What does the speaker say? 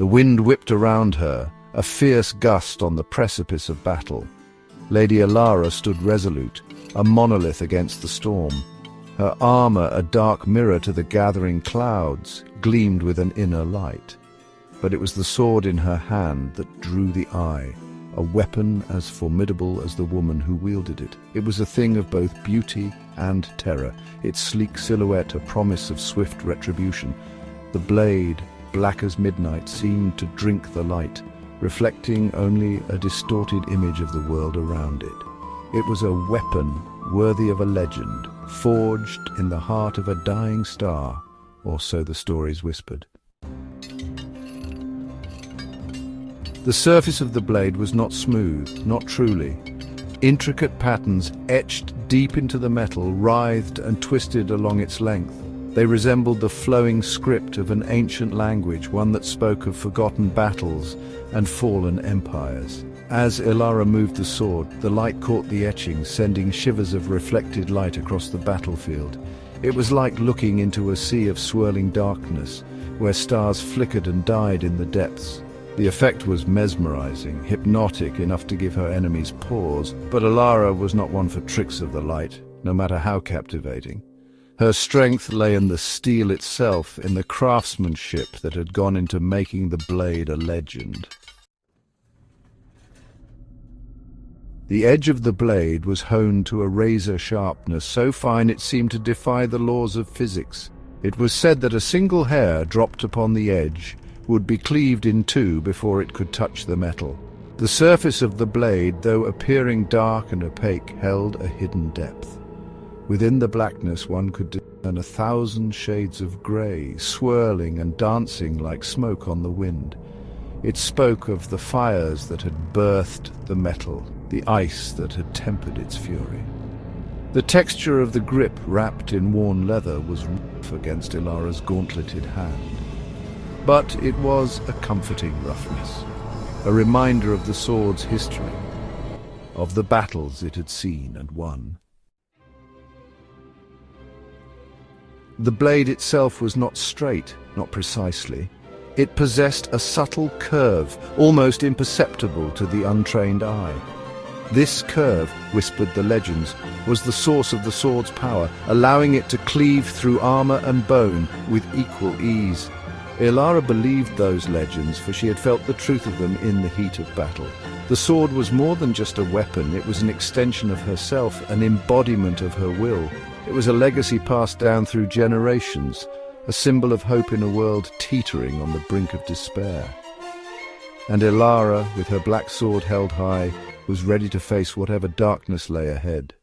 The wind whipped around her, a fierce gust on the precipice of battle. Lady Alara stood resolute, a monolith against the storm. Her armor, a dark mirror to the gathering clouds, gleamed with an inner light. But it was the sword in her hand that drew the eye, a weapon as formidable as the woman who wielded it. It was a thing of both beauty and terror, its sleek silhouette a promise of swift retribution. The blade, black as midnight, seemed to drink the light, reflecting only a distorted image of the world around it. It was a weapon worthy of a legend, forged in the heart of a dying star, or so the stories whispered. The surface of the blade was not smooth, not truly. Intricate patterns etched deep into the metal writhed and twisted along its length. They resembled the flowing script of an ancient language, one that spoke of forgotten battles and fallen empires. As Alara moved the sword, the light caught the etching, sending shivers of reflected light across the battlefield. It was like looking into a sea of swirling darkness, where stars flickered and died in the depths. The effect was mesmerizing, hypnotic enough to give her enemies pause, but Alara was not one for tricks of the light, no matter how captivating. Her strength lay in the steel itself, in the craftsmanship that had gone into making the blade a legend. The edge of the blade was honed to a razor sharpness so fine it seemed to defy the laws of physics. It was said that a single hair dropped upon the edge would be cleaved in two before it could touch the metal. The surface of the blade, though appearing dark and opaque, held a hidden depth. Within the blackness one could discern 1,000 shades of grey, swirling and dancing like smoke on the wind. It spoke of the fires that had birthed the metal, the ice that had tempered its fury. The texture of the grip, wrapped in worn leather, was rough against Ilara's gauntleted hand. But it was a comforting roughness, a reminder of the sword's history, of the battles it had seen and won. The blade itself was not straight, not precisely. It possessed a subtle curve, almost imperceptible to the untrained eye. This curve, whispered the legends, was the source of the sword's power, allowing it to cleave through armor and bone with equal ease. Alara believed those legends, for she had felt the truth of them in the heat of battle. The sword was more than just a weapon, it was an extension of herself, an embodiment of her will. It was a legacy passed down through generations, a symbol of hope in a world teetering on the brink of despair. And Alara, with her black sword held high, was ready to face whatever darkness lay ahead.